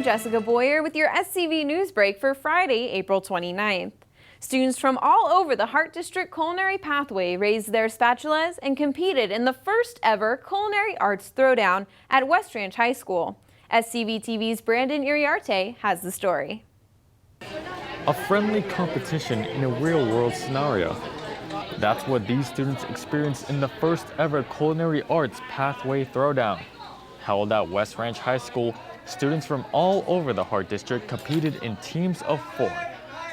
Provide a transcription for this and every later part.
I'm Jessica Boyer with your SCV NewsBreak for Friday, April 29th. Students from all over the Hart District Culinary Pathway raised their spatulas and competed in the first ever Culinary Arts Throwdown at West Ranch High School. SCV TV's Brandon Iriarte has the story. A friendly competition in a real-world scenario. That's what these students experienced in the first ever Culinary Arts Pathway Throwdown. Held at West Ranch High School, students from all over the Hart District competed in teams of 4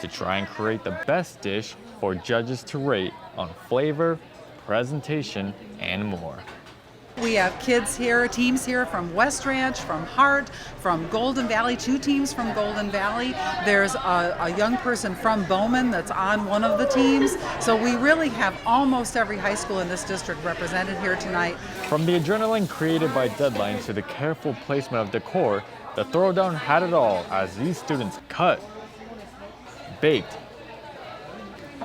to try and create the best dish for judges to rate on flavor, presentation, and more. We have kids here, teams here from West Ranch, from Hart, from Golden Valley, 2 teams from Golden Valley. There's a young person from Bowman that's on one of the teams. So we really have almost every high school in this district represented here tonight. From the adrenaline created by deadlines to the careful placement of decor, the Throwdown had it all as these students cut, baked,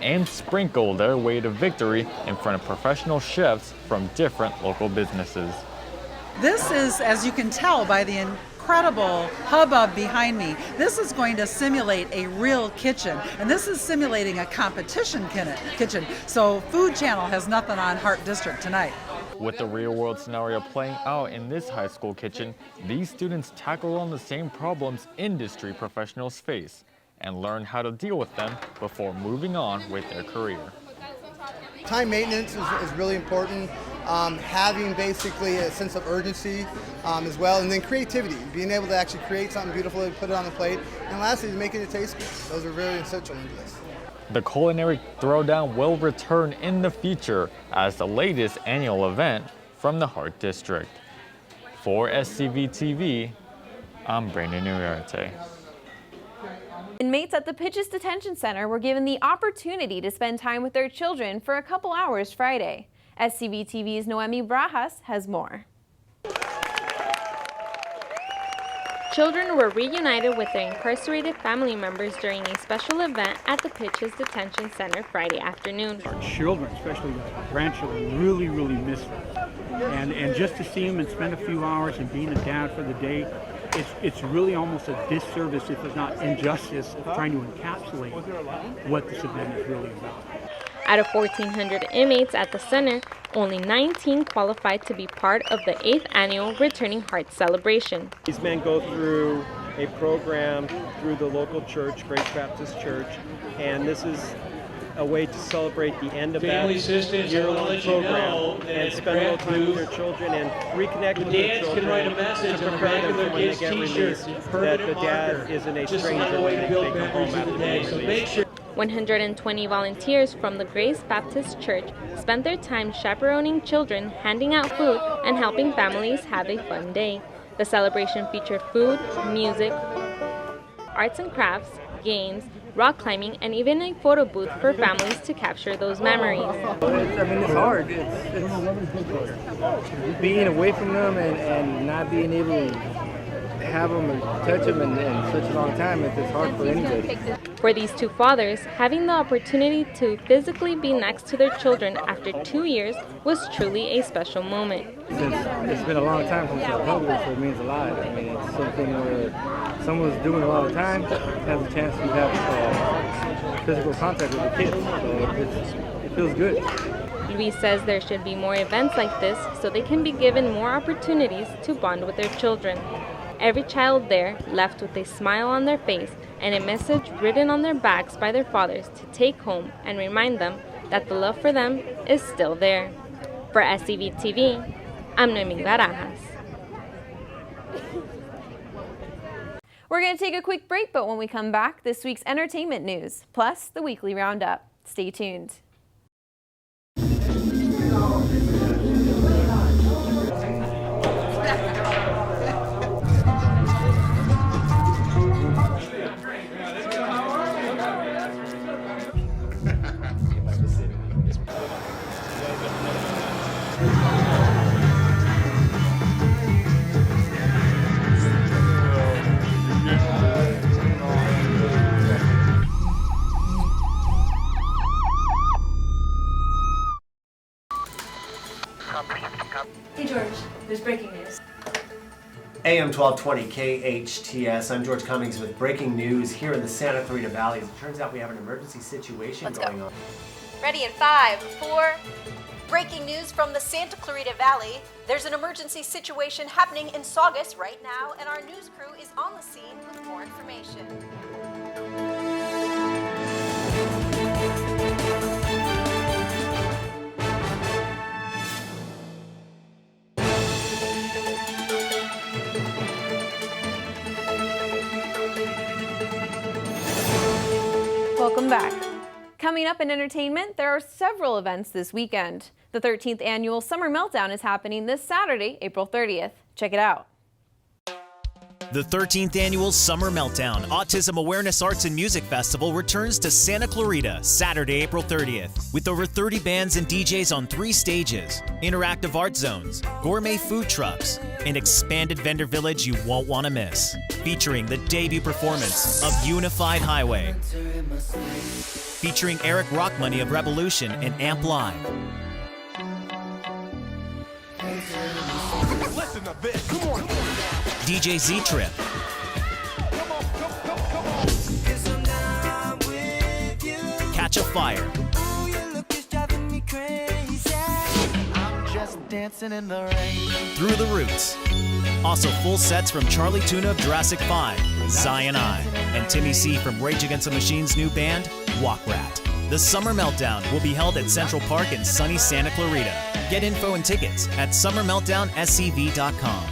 and sprinkled their way to victory in front of professional chefs from different local businesses. This is, as you can tell by the incredible hubbub behind me, this is going to simulate a real kitchen, and this is simulating a competition kitchen. So Food Channel has nothing on Hart District tonight. With the real-world scenario playing out in this high school kitchen, these students tackle on the same problems industry professionals face and learn how to deal with them before moving on with their career. Time maintenance is really important. Having basically a sense of urgency as well, and then creativity, being able to actually create something beautiful and put it on the plate, and lastly, making it taste good. Those are very essential into this. The Culinary Throwdown will return in the future as the latest annual event from the Hart District. For SCV TV, I'm Brandon Iriarte. Inmates at the Pitches Detention Center were given the opportunity to spend time with their children for a couple hours Friday. SCV TV's Noemi Brajas has more. Children were reunited with their incarcerated family members during a special event at the Pitches Detention Center Friday afternoon. Our children, especially our grandchildren, really miss them. And just to see them and spend a few hours and being a dad for the day, it's really almost a disservice, if it's not injustice, of trying to encapsulate what this event is really about. Out of 1,400 inmates at the center, only 19 qualified to be part of the 8th annual Returning Hearts celebration. These men go through a program through the local church, Grace Baptist Church, and this is a way to celebrate the end of that year-long program and spend a little time with their children and reconnect with their children to prepare them for when they get released, that the dad isn't a stranger when they come home after being released. 120 volunteers from the Grace Baptist Church spent their time chaperoning children, handing out food, and helping families have a fun day. The celebration featured food, music, arts and crafts, games, rock climbing, and even a photo booth for families to capture those memories. It's hard. It's being away from them and not being able to have them and touch them in such a long time. It's hard for anybody. For these 2 fathers, having the opportunity to physically be next to their children after 2 years was truly a special moment. It's been a long time since I've held this, so it means a lot. It's something where someone's doing a lot of time, has a chance to have physical contact with the kids, so it feels good. Luis says there should be more events like this so they can be given more opportunities to bond with their children. Every child there left with a smile on their face and a message written on their backs by their fathers to take home and remind them that the love for them is still there. For SCV TV, I'm Noemi Barajas. We're going to take a quick break, but when we come back, this week's entertainment news, plus the weekly roundup. Stay tuned. Hey George, there's breaking news. AM 1220 KHTS. I'm George Cummings with breaking news here in the Santa Clarita Valley. It turns out we have an emergency situation going on. Ready in 5, 4. Breaking news from the Santa Clarita Valley. There's an emergency situation happening in Saugus right now, and our news crew is on the scene with more information. Welcome back. Coming up in entertainment, there are several events this weekend. The 13th annual Summer Meltdown is happening this Saturday, April 30th. Check it out. The 13th annual Summer Meltdown Autism Awareness Arts and Music Festival returns to Santa Clarita Saturday, April 30th, with over 30 bands and DJs on 3 stages, interactive art zones, gourmet food trucks, an expanded vendor village you won't want to miss, featuring the debut performance of Unified Highway, featuring Eric Rockmoney of Revolution and Amp Live. DJ Z-Trip, Catch a Fire, Through the Roots. Also full sets from Charlie Tuna of Jurassic 5, Zion I, and Timmy C from Rage Against the Machine's new band, Walk Rat. The Summer Meltdown will be held at Central Park in sunny Santa Clarita. Get info and tickets at summermeltdownscv.com.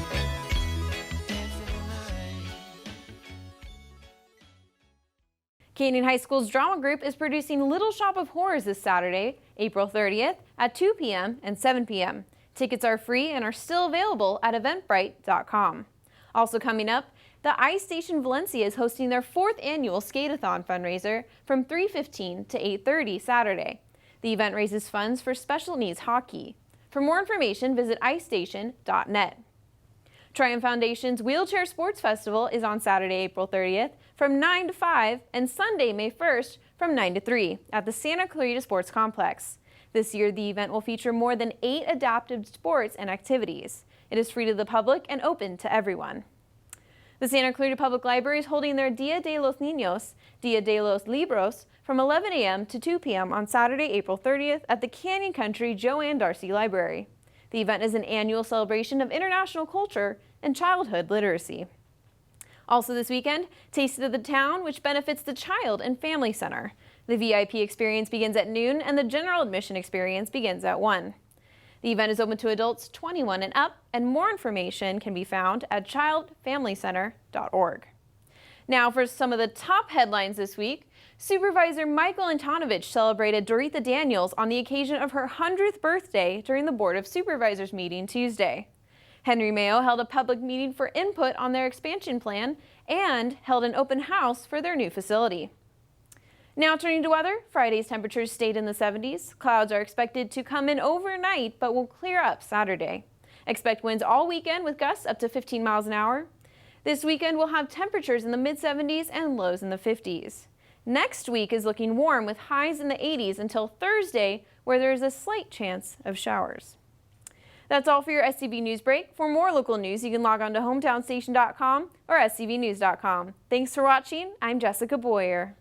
Canyon High School's drama group is producing Little Shop of Horrors this Saturday, April 30th at 2 p.m. and 7 p.m. Tickets are free and are still available at eventbrite.com. Also coming up, the Ice Station Valencia is hosting their 4th annual Skate-a-thon fundraiser from 3:15 to 8:30 Saturday. The event raises funds for special needs hockey. For more information, visit icestation.net. Triumph Foundation's Wheelchair Sports Festival is on Saturday, April 30th from 9 to 5 and Sunday, May 1st from 9 to 3 at the Santa Clarita Sports Complex. This year, the event will feature more than 8 adaptive sports and activities. It is free to the public and open to everyone. The Santa Clarita Public Library is holding their Dia de los Niños, Dia de los Libros, from 11 a.m. to 2 p.m. on Saturday, April 30th at the Canyon Country Joanne Darcy Library. The event is an annual celebration of international culture and childhood literacy. Also this weekend, Taste of the Town, which benefits the Child and Family Center. The VIP experience begins at noon and the general admission experience begins at 1. The event is open to adults 21 and up, and more information can be found at childfamilycenter.org. Now for some of the top headlines this week. Supervisor Michael Antonovich celebrated Doretha Daniels on the occasion of her 100th birthday during the Board of Supervisors meeting Tuesday. Henry Mayo held a public meeting for input on their expansion plan and held an open house for their new facility. Now turning to weather, Friday's temperatures stayed in the 70s. Clouds are expected to come in overnight but will clear up Saturday. Expect winds all weekend with gusts up to 15 miles an hour. This weekend we'll have temperatures in the mid-70s and lows in the 50s. Next week is looking warm with highs in the 80s until Thursday, where there is a slight chance of showers. That's all for your SCV News Break. For more local news, you can log on to hometownstation.com or scvnews.com. Thanks for watching. I'm Jessica Boyer.